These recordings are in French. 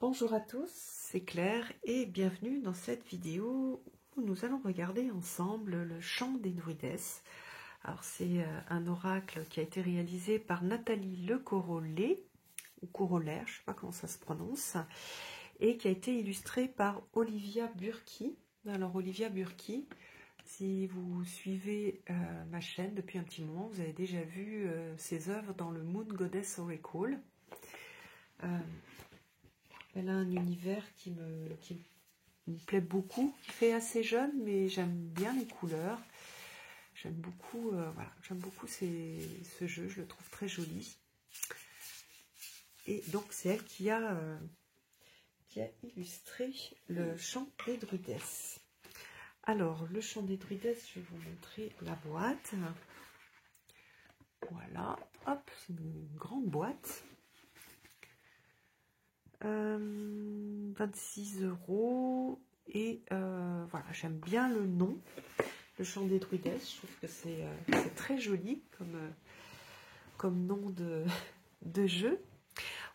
Bonjour à tous, c'est Claire et bienvenue dans cette vidéo où nous allons regarder ensemble le chant des druides. Alors c'est un oracle qui a été réalisé par Nathalie Le Corollet, ou Corollaire, je ne sais pas comment ça se prononce, et qui a été illustré par Olivia Burki. Alors Olivia Burki, si vous suivez ma chaîne depuis un petit moment, vous avez déjà vu ses œuvres dans le Moon Goddess Oracle. Elle a un univers qui me plaît beaucoup, qui fait assez jeune, mais j'aime bien les couleurs. J'aime beaucoup, voilà, j'aime beaucoup ce jeu, je le trouve très joli. Et donc c'est elle qui a illustré le chant des druides. Alors, le chant des druides, je vais vous montrer la boîte. Voilà, hop, c'est une grande boîte. 26 € et voilà, j'aime bien le nom, le chant des druides. Je trouve que c'est très joli comme nom de jeu.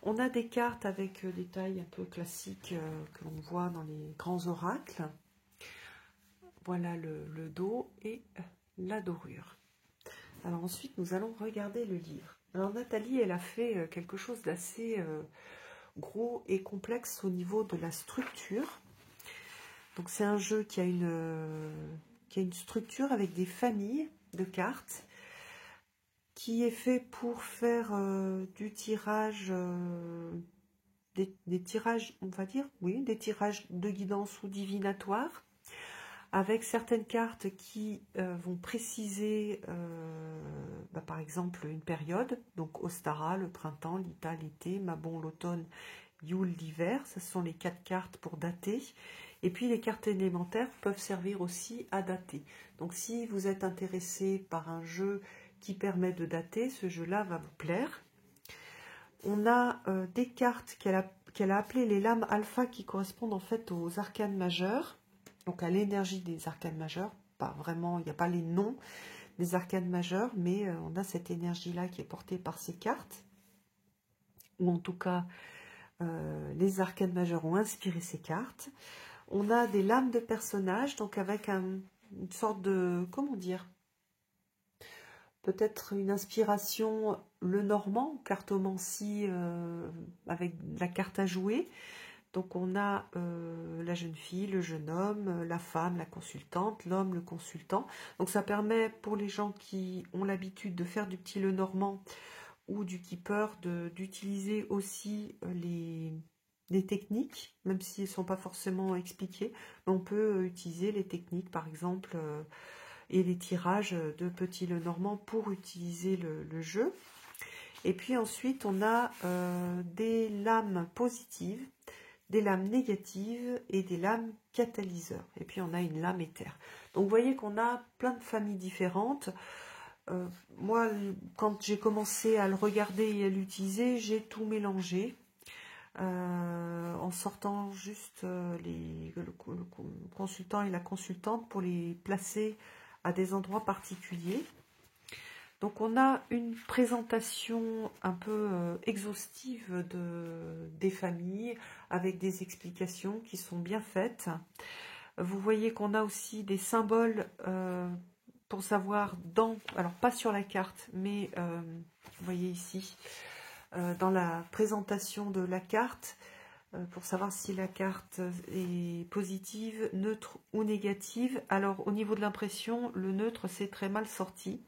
On a des cartes avec des tailles un peu classiques que l'on voit dans les grands oracles. Voilà le dos et la dorure. Alors ensuite nous allons regarder le livre. Alors Nathalie, elle a fait quelque chose d'assez gros et complexe au niveau de la structure. Donc c'est un jeu qui a une structure avec des familles de cartes qui est fait pour faire du tirage, des tirages, on va dire, oui, des tirages de guidance ou divinatoires, avec certaines cartes qui vont préciser, par exemple, une période, donc Ostara, le printemps, Lita, l'été, Mabon, l'automne, Yule, l'hiver. Ce sont les 4 cartes pour dater. Et puis les cartes élémentaires peuvent servir aussi à dater. Donc si vous êtes intéressé par un jeu qui permet de dater, ce jeu-là va vous plaire. On a des cartes qu'elle a appelées les lames alpha qui correspondent en fait aux arcanes majeures, donc à l'énergie des arcanes majeures. Pas vraiment, il n'y a pas les noms des arcanes majeures, mais on a cette énergie-là qui est portée par ces cartes, ou en tout cas les arcanes majeures ont inspiré ces cartes. On a des lames de personnages, donc avec une sorte de, comment dire, peut-être une inspiration le normand, cartomancie avec la carte à jouer. Donc on a la jeune fille, le jeune homme, la femme, la consultante, l'homme, le consultant. Donc ça permet pour les gens qui ont l'habitude de faire du petit le normand ou du keeper d'utiliser aussi les techniques, même si elles ne sont pas forcément expliquées. Mais on peut utiliser les techniques, par exemple, et les tirages de Petit le Normand pour utiliser le jeu. Et puis ensuite, on a des lames positives, des lames négatives et des lames catalyseurs. Et puis, on a une lame éther. Donc, vous voyez qu'on a plein de familles différentes. Moi, quand j'ai commencé à le regarder et à l'utiliser, j'ai tout mélangé. En sortant juste le consultant et la consultante pour les placer à des endroits particuliers. Donc on a une présentation un peu exhaustive des familles avec des explications qui sont bien faites. Vous voyez qu'on a aussi des symboles pour savoir alors pas sur la carte, mais vous voyez ici, dans la présentation de la carte, pour savoir si la carte est positive, neutre ou négative. Alors au niveau de l'impression, le neutre c'est très mal sorti.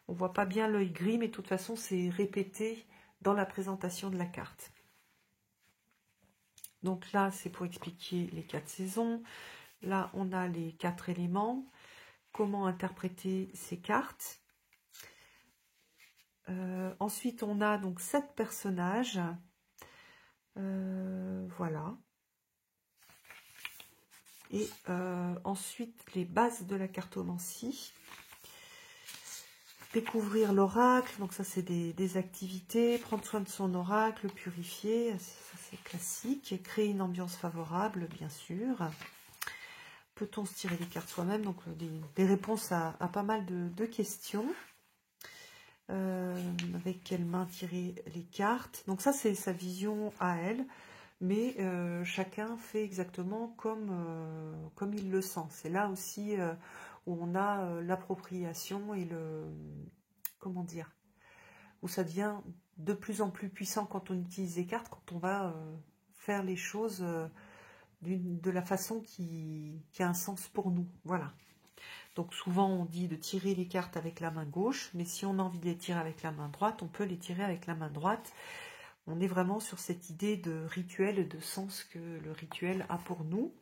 On ne voit pas bien l'œil gris, mais de toute façon c'est répété dans la présentation de la carte. Donc là c'est pour expliquer les 4 saisons. Là on a les 4 éléments. Comment interpréter ces cartes. Ensuite on a donc 7 personnages. Voilà. Et ensuite les bases de la cartomancie. Découvrir l'oracle, donc ça c'est des activités, prendre soin de son oracle, purifier, ça c'est classique, créer une ambiance favorable bien sûr. Peut-on se tirer des cartes soi-même? Donc des réponses à pas mal de questions. Avec quelle main tirer les cartes. Donc ça c'est sa vision à elle. mais chacun fait exactement comme il le sent. C'est là aussi où on a l'appropriation et comment dire, où ça devient de plus en plus puissant quand on utilise les cartes, quand on va faire les choses de la façon qui a un sens pour nous. Voilà. Donc souvent on dit de tirer les cartes avec la main gauche, mais si on a envie de les tirer avec la main droite, on peut les tirer avec la main droite. On est vraiment sur cette idée de rituel et de sens que le rituel a pour nous.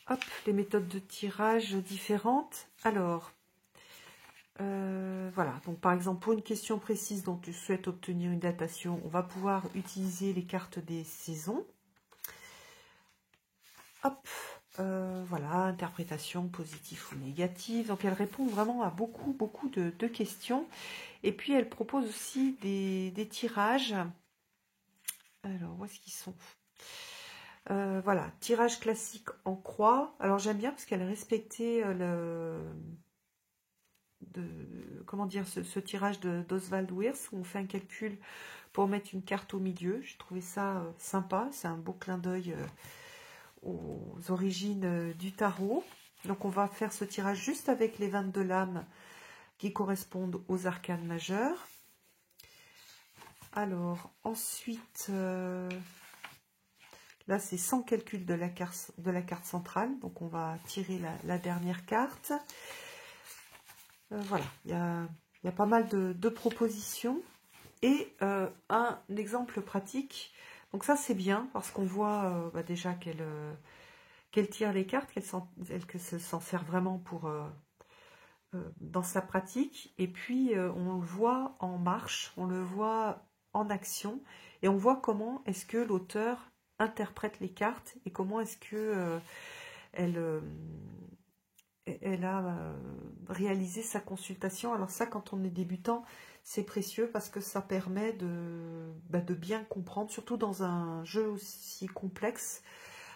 Hop, les méthodes de tirage différentes. Alors, voilà. Donc par exemple, pour une question précise dont tu souhaites obtenir une datation, on va pouvoir utiliser les cartes des saisons. Hop, voilà, interprétation positive ou négative. Donc elle répond vraiment à beaucoup de questions. Et puis elle propose aussi des tirages. Alors, où est-ce qu'ils sont? Voilà, tirage classique en croix. Alors j'aime bien parce qu'elle respectait comment dire, ce tirage d'Oswald Wirth où on fait un calcul pour mettre une carte au milieu. J'ai trouvé ça sympa. C'est un beau clin d'œil aux origines du tarot. Donc on va faire ce tirage juste avec les 22 lames qui correspondent aux arcanes majeures. Alors ensuite, là c'est sans calcul de la carte centrale. Donc on va tirer la dernière carte. Voilà, il y a pas mal de propositions. Et un exemple pratique. Donc ça c'est bien parce qu'on voit déjà qu'elle tire les cartes, qu'elle s'en sert vraiment pour dans sa pratique. Et puis on le voit en marche, on le voit en action, et on voit comment est-ce que l'auteur interprète les cartes et comment est-ce que elle a réalisé sa consultation. Alors ça, quand on est débutant, c'est précieux parce que ça permet de bien comprendre, surtout dans un jeu aussi complexe,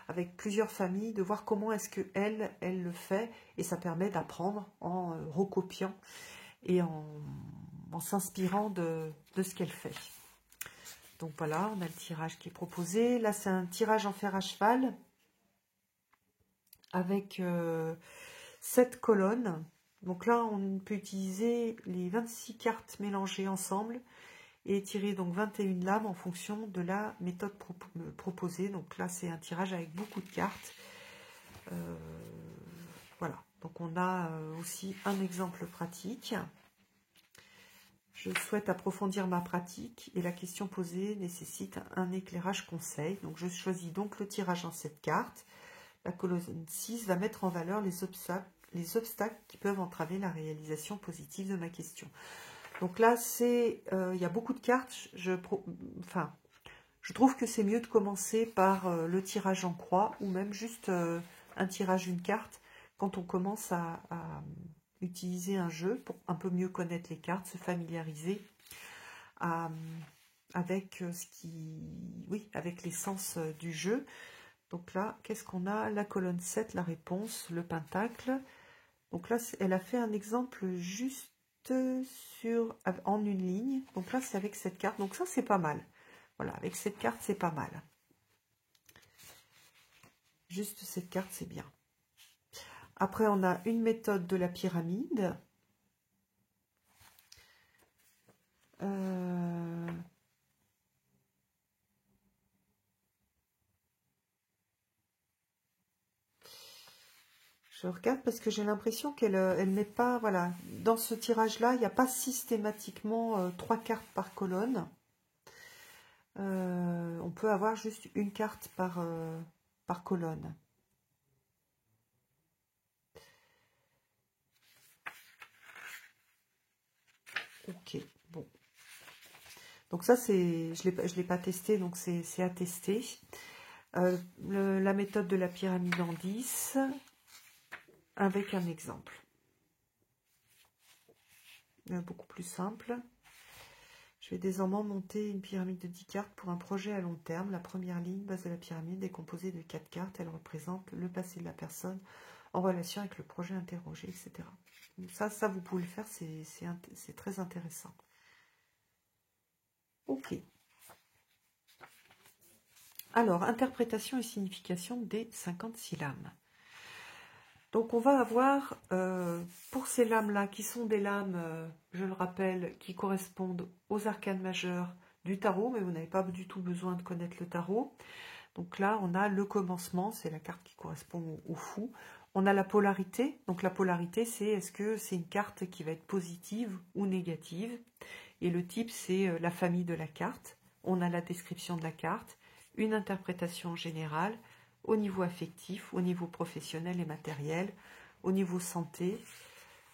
avec plusieurs familles, de voir comment est-ce que elle le fait, et ça permet d'apprendre en recopiant et en s'inspirant de ce qu'elle fait. Donc voilà, on a le tirage qui est proposé. Là, c'est un tirage en fer à cheval avec 7 colonnes. Donc là, on peut utiliser les 26 cartes mélangées ensemble et tirer donc 21 lames en fonction de la méthode proposée. Donc là, c'est un tirage avec beaucoup de cartes. Voilà, donc on a aussi un exemple pratique. Je souhaite approfondir ma pratique et la question posée nécessite un éclairage conseil. Donc je choisis donc le tirage en 7 cartes. La colonne 6 va mettre en valeur les obstacles qui peuvent entraver la réalisation positive de ma question. Donc là, il y a beaucoup de cartes. Je trouve que c'est mieux de commencer par le tirage en croix ou même juste un tirage d'une carte quand on commence à utiliser un jeu pour un peu mieux connaître les cartes, se familiariser avec avec l'essence du jeu. Donc là, qu'est-ce qu'on a? La colonne 7, la réponse, le pentacle. Donc là, elle a fait un exemple juste en une ligne. Donc là, c'est avec cette carte. Donc ça, c'est pas mal. Voilà, avec cette carte, c'est pas mal. Juste cette carte, c'est bien. Après, on a une méthode de la pyramide. Je regarde parce que j'ai l'impression qu'elle n'est pas... Voilà, dans ce tirage-là, il n'y a pas systématiquement 3 cartes par colonne. On peut avoir juste une carte par colonne. Ok, bon. Donc ça, je l'ai pas testé, donc c'est à tester. La méthode de la pyramide en 10, avec un exemple. Beaucoup plus simple. Je vais désormais monter une pyramide de 10 cartes pour un projet à long terme. La première ligne, base de la pyramide, est composée de 4 cartes. Elle représente le passé de la personne en relation avec le projet interrogé, etc. Donc ça, vous pouvez le faire, c'est très intéressant. Ok. Alors, interprétation et signification des 56 lames. Donc, on va avoir, pour ces lames-là, qui sont des lames, je le rappelle, qui correspondent aux arcanes majeures du tarot, mais vous n'avez pas du tout besoin de connaître le tarot. Donc là, on a le commencement, c'est la carte qui correspond au fou. On a la polarité. Donc la polarité, c'est est-ce que c'est une carte qui va être positive ou négative. Et le type, c'est la famille de la carte. On a la description de la carte, une interprétation générale, au niveau affectif, au niveau professionnel et matériel, au niveau santé,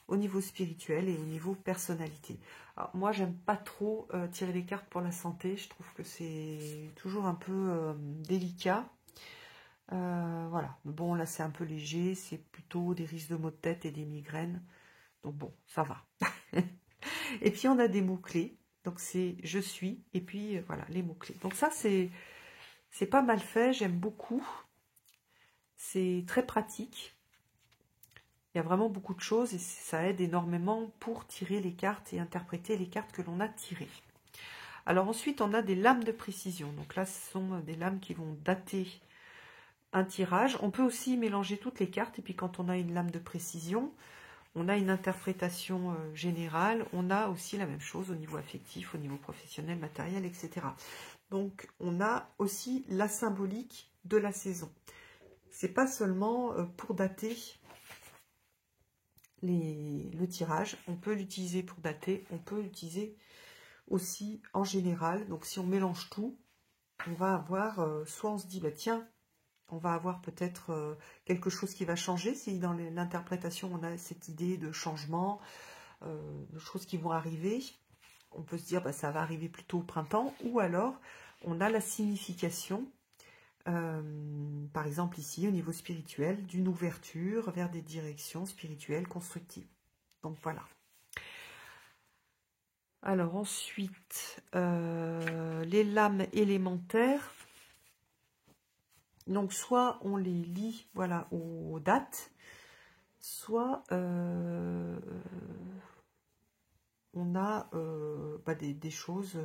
au niveau spirituel et au niveau personnalité. Alors, moi, j'aime pas trop tirer les cartes pour la santé. Je trouve que c'est toujours un peu délicat. Voilà. Bon, là, c'est un peu léger. C'est plutôt des risques de maux de tête et des migraines. Donc bon, ça va. Et puis, on a des mots-clés. Donc, c'est « je suis » et puis, voilà, les mots-clés. Donc ça, c'est pas mal fait. J'aime beaucoup. C'est très pratique. Il y a vraiment beaucoup de choses et ça aide énormément pour tirer les cartes et interpréter les cartes que l'on a tirées. Alors ensuite, on a des lames de précision. Donc là, ce sont des lames qui vont dater un tirage. On peut aussi mélanger toutes les cartes et puis quand on a une lame de précision, on a une interprétation générale. On a aussi la même chose au niveau affectif, au niveau professionnel, matériel, etc. Donc on a aussi la symbolique de la saison. C'est pas seulement pour dater le tirage, on peut l'utiliser pour dater, on peut l'utiliser aussi en général. Donc si on mélange tout, on va avoir, soit on se dit, bah tiens, on va avoir peut-être quelque chose qui va changer, si dans l'interprétation on a cette idée de changement, de choses qui vont arriver, on peut se dire, bah ça va arriver plutôt au printemps, ou alors on a la signification, par exemple ici au niveau spirituel, d'une ouverture vers des directions spirituelles constructives. Donc voilà. Alors ensuite, les lames élémentaires. Donc soit on les lit, voilà, aux dates, soit on a des choses,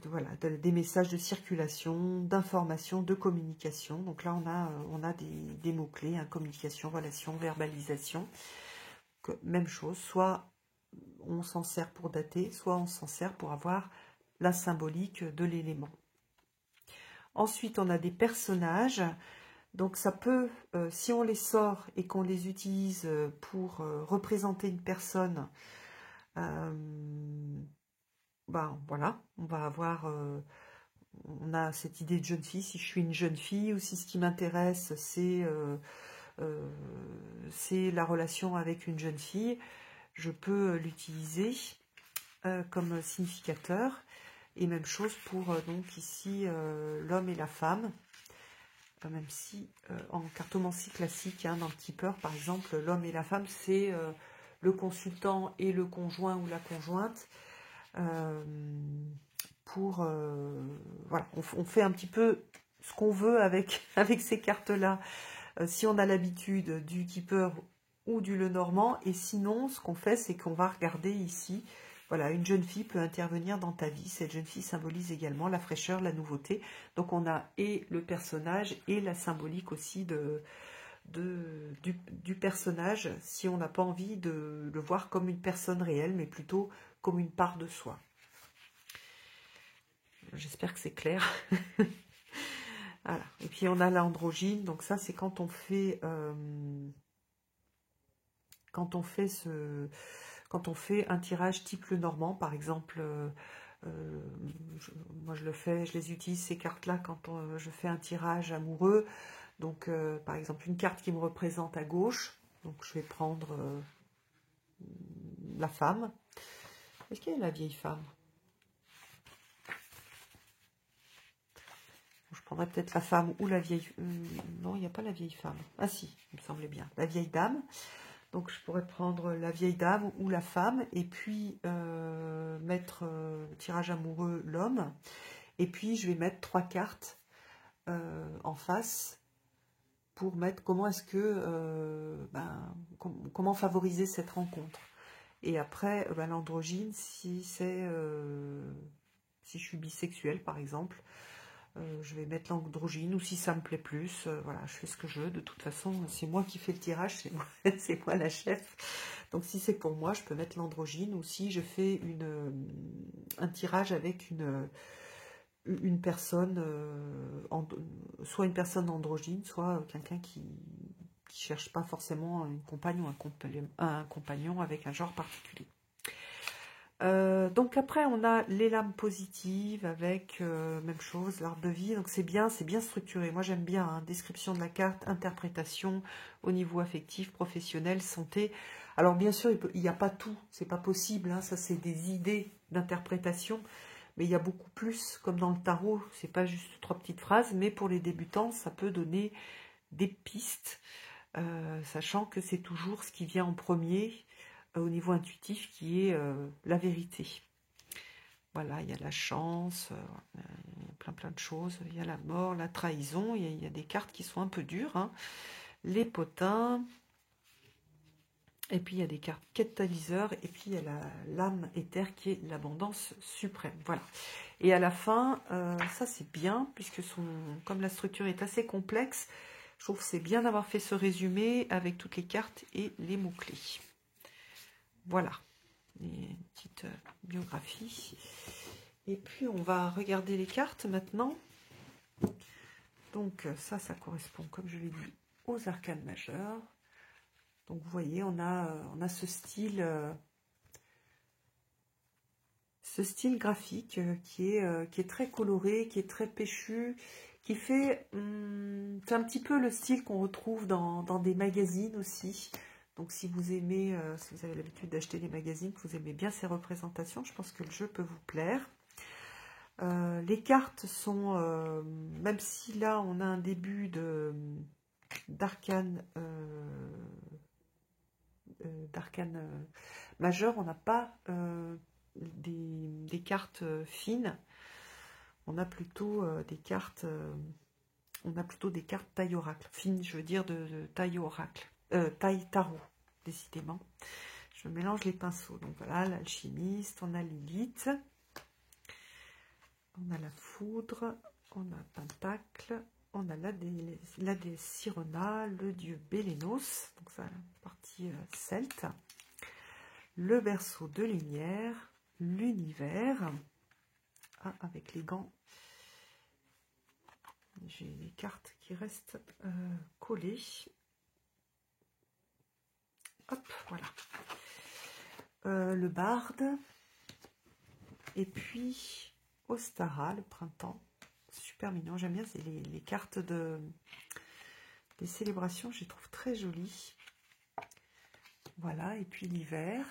voilà, des messages de circulation, d'information, de communication. Donc là on a des mots-clés, hein, communication, relation, verbalisation. Même chose, soit on s'en sert pour dater, soit on s'en sert pour avoir la symbolique de l'élément. Ensuite, on a des personnages. Donc ça peut, si on les sort et qu'on les utilise pour représenter une personne, ben voilà, on va avoir, on a cette idée de jeune fille, si je suis une jeune fille, ou si ce qui m'intéresse c'est la relation avec une jeune fille, je peux l'utiliser comme significateur. Et même chose pour donc ici l'homme et la femme, même si en cartomancie classique, hein, dans le tipeur par exemple, l'homme et la femme, c'est le consultant et le conjoint ou la conjointe. Voilà, on fait un petit peu ce qu'on veut avec ces cartes-là, si on a l'habitude du tipeur ou du Lenormand, et sinon, ce qu'on fait, c'est qu'on va regarder ici. Voilà, une jeune fille peut intervenir dans ta vie. Cette jeune fille symbolise également la fraîcheur, la nouveauté. Donc on a et le personnage et la symbolique aussi du personnage, si on n'a pas envie de le voir comme une personne réelle, mais plutôt comme une part de soi. J'espère que c'est clair. Voilà. Et puis on a l'androgyne. Donc ça, c'est quand on fait un tirage type Lenormand, par exemple, moi je les utilise ces cartes-là quand je fais un tirage amoureux. Donc par exemple une carte qui me représente à gauche, donc je vais prendre la femme. Est-ce qu'il y a la vieille femme? Je prendrais peut-être la femme ou la vieille... non, il n'y a pas la vieille femme. Ah si, il me semblait bien. La vieille dame. Donc je pourrais prendre la vieille dame ou la femme et puis mettre tirage amoureux l'homme. Et puis je vais mettre 3 cartes en face pour mettre comment est-ce que comment favoriser cette rencontre. Et après l'androgyne, si je suis bisexuelle par exemple, Je vais mettre l'androgyne, ou si ça me plaît plus, voilà, je fais ce que je veux. De toute façon, c'est moi qui fais le tirage, c'est moi, c'est moi la chef. Donc si c'est pour moi, je peux mettre l'androgyne, ou si je fais un tirage avec une personne, soit une personne androgyne, soit quelqu'un qui cherche pas forcément une compagne ou un compagnon avec un genre particulier. Donc après on a les lames positives avec même chose, l'arbre de vie, donc c'est bien structuré. Moi j'aime bien, hein, description de la carte, interprétation au niveau affectif, professionnel, santé. Alors bien sûr il n'y a pas tout, c'est pas possible, hein, ça c'est des idées d'interprétation, mais il y a beaucoup plus, comme dans le tarot, c'est pas juste 3 petites phrases, mais pour les débutants ça peut donner des pistes, sachant que c'est toujours ce qui vient en premier au niveau intuitif qui est la vérité. Voilà, il y a la chance, il y a plein de choses, il y a la mort, la trahison, il y a des cartes qui sont un peu dures, hein. Les potins, et puis il y a des cartes catalyseurs, et puis il y a la lame éther qui est l'abondance suprême. Voilà. Et à la fin, ça c'est bien, puisque comme la structure est assez complexe, je trouve que c'est bien d'avoir fait ce résumé avec toutes les cartes et les mots-clés. Voilà, une petite biographie. Et puis, on va regarder les cartes maintenant. Donc, ça correspond, comme je l'ai dit, aux arcanes majeures. Donc, vous voyez, on a ce style graphique qui est très coloré, qui est très péchu, qui fait... c'est un petit peu le style qu'on retrouve dans des magazines aussi. Donc si vous aimez, si vous avez l'habitude d'acheter des magazines, que vous aimez bien ces représentations, je pense que le jeu peut vous plaire. Les cartes sont, même si là on a un début d'arcane majeur, on n'a pas des cartes fines, on a plutôt des cartes taille oracle, fines, je veux dire de taille oracle. Taille tarot, décidément. Je mélange les pinceaux. Donc voilà, l'alchimiste, on a Lilith, on a la foudre, on a Pentacle, on a la Sirona, le dieu Bélénos, donc ça, la partie celte, le berceau de lumière, l'univers, avec les gants. J'ai les cartes qui restent collées. Hop, voilà. Le barde. Et puis, Ostara, le printemps. Super mignon. J'aime bien, c'est les cartes des célébrations. Je les trouve très jolies. Voilà, et puis l'hiver.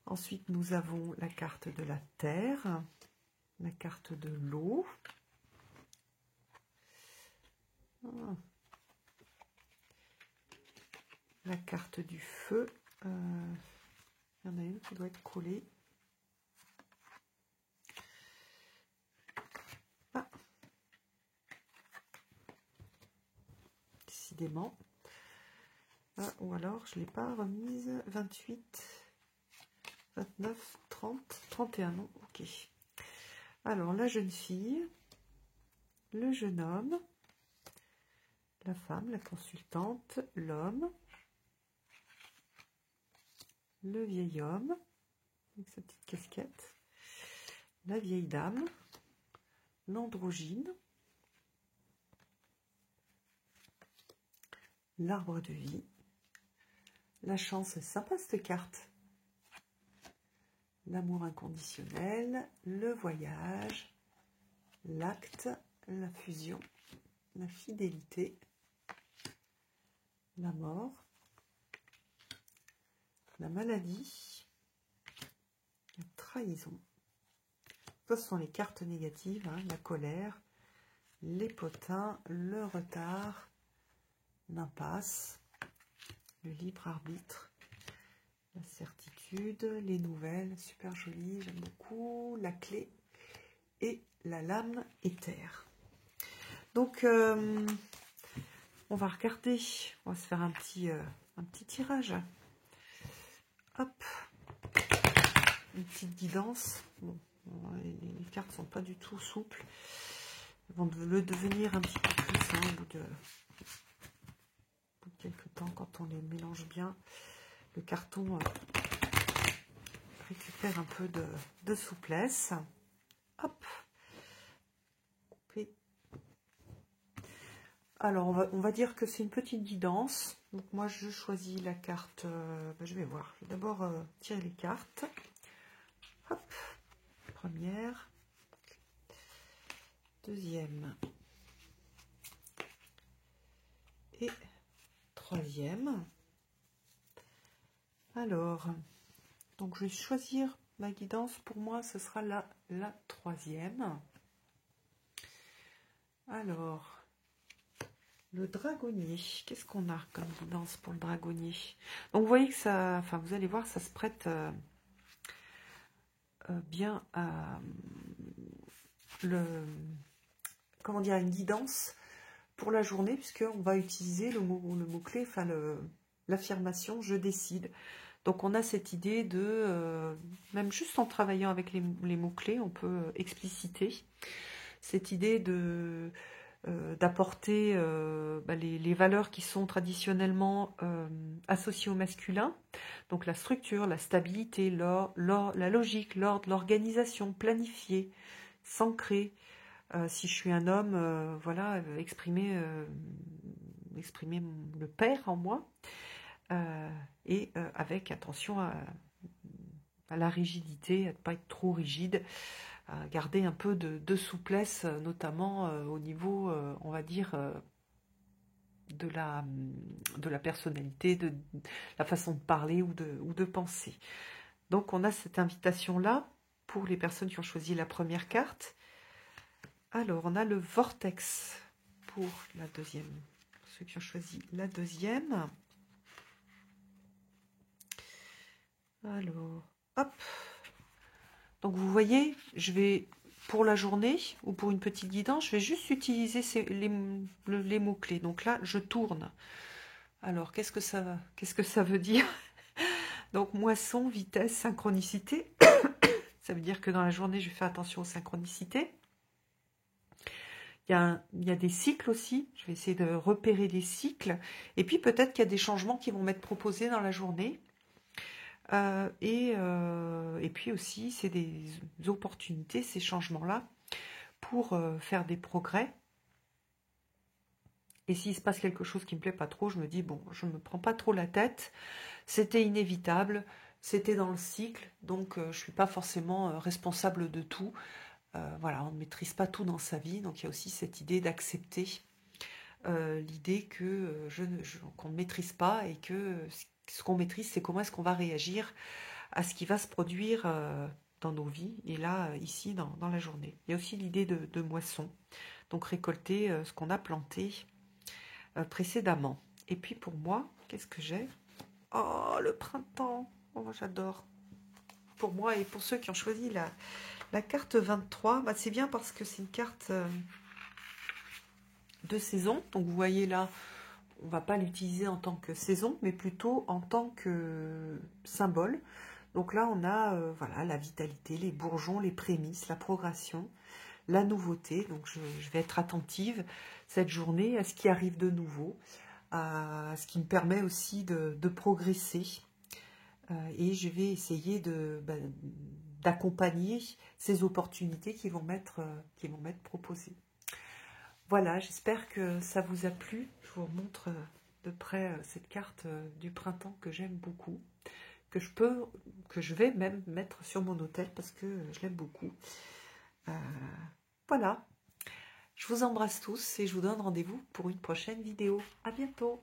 Ensuite, nous avons la carte de la terre. La carte de l'eau. La carte du feu. Il y en a une qui doit être collée. Ah. Décidément. Ah, ou alors, je ne l'ai pas remise. 28, 29, 30, 31, non. Ok. Alors, la jeune fille, le jeune homme, la femme, la consultante, l'homme, le vieil homme, avec sa petite casquette, la vieille dame, l'androgyne, l'arbre de vie, la chance, c'est sympa cette carte, l'amour inconditionnel, le voyage, l'acte, la fusion, la fidélité, la mort, la maladie, la trahison. Ce sont les cartes négatives, hein, la colère, les potins, le retard, l'impasse, le libre arbitre, la certitude, les nouvelles, super jolies, j'aime beaucoup, la clé et la lame éther. Donc, on va regarder, on va se faire un petit tirage. Hop, une petite guidance. Bon, Les cartes sont pas du tout souples. Elles vont le devenir un petit peu plus au bout de quelques temps, quand on les mélange bien. Le carton récupère un peu de souplesse. Hop. Couper. Alors, on va dire que c'est une petite guidance. Donc, moi, je choisis la carte. Je vais voir. Je vais d'abord tirer les cartes. Hop. Première. Deuxième. Et troisième. Alors, donc je vais choisir ma guidance. Pour moi, ce sera la troisième. Alors, le dragonnier. Qu'est-ce qu'on a comme guidance pour le dragonnier? Donc, vous voyez que ça, enfin, vous allez voir, ça se prête bien à comment dire, une guidance pour la journée, puisqu'on va utiliser le mot-clé, enfin, l'affirmation « je décide ». Donc, on a cette idée de, même juste en travaillant avec les mots-clés, on peut expliciter cette idée de d'apporter les valeurs qui sont traditionnellement associées au masculin. Donc, la structure, la stabilité, la logique, l'ordre, l'organisation, planifier, s'ancrer. Si je suis un homme, voilà, exprimer le père en moi. Et avec attention à la rigidité, à ne pas être trop rigide, à garder un peu de souplesse, notamment au niveau, on va dire, de la personnalité, de la façon de parler ou de penser. Donc on a cette invitation-là pour les personnes qui ont choisi la première carte. Alors on a le vortex pour la deuxième. Ceux qui ont choisi la deuxième. Alors, hop. Donc vous voyez, je vais, pour la journée ou pour une petite guidance, je vais juste utiliser les mots-clés. Donc là, je tourne. Alors, qu'est-ce que ça veut dire? Donc, moisson, vitesse, synchronicité. Ça veut dire que dans la journée, je vais faire attention aux synchronicités. Il y a des cycles aussi. Je vais essayer de repérer des cycles. Et puis, peut-être qu'il y a des changements qui vont m'être proposés dans la journée. Et puis aussi, c'est des opportunités, ces changements-là, pour faire des progrès. Et s'il se passe quelque chose qui ne me plaît pas trop, je me dis, bon, je ne me prends pas trop la tête, c'était inévitable, c'était dans le cycle, donc je ne suis pas forcément responsable de tout. Voilà, on ne maîtrise pas tout dans sa vie, donc il y a aussi cette idée d'accepter l'idée que qu'on ne maîtrise pas, et que ce qu'on maîtrise, c'est comment est-ce qu'on va réagir à ce qui va se produire dans nos vies, et là, ici, dans la journée. Il y a aussi l'idée de moisson, donc récolter ce qu'on a planté précédemment. Et puis pour moi, qu'est-ce que j'ai? Oh, le printemps! Oh, j'adore! Pour moi et pour ceux qui ont choisi la carte 23, bah, c'est bien parce que c'est une carte de saison. Donc vous voyez là, on ne va pas l'utiliser en tant que saison, mais plutôt en tant que symbole. Donc là, on a voilà, la vitalité, les bourgeons, les prémices, la progression, la nouveauté. Donc je vais être attentive cette journée à ce qui arrive de nouveau, à ce qui me permet aussi de progresser. Et je vais essayer d'accompagner ces opportunités qui vont m'être proposées. Voilà, j'espère que ça vous a plu. Je vous remontre de près cette carte du printemps que j'aime beaucoup, que je vais même mettre sur mon hôtel parce que je l'aime beaucoup. Voilà, je vous embrasse tous et je vous donne rendez-vous pour une prochaine vidéo. À bientôt!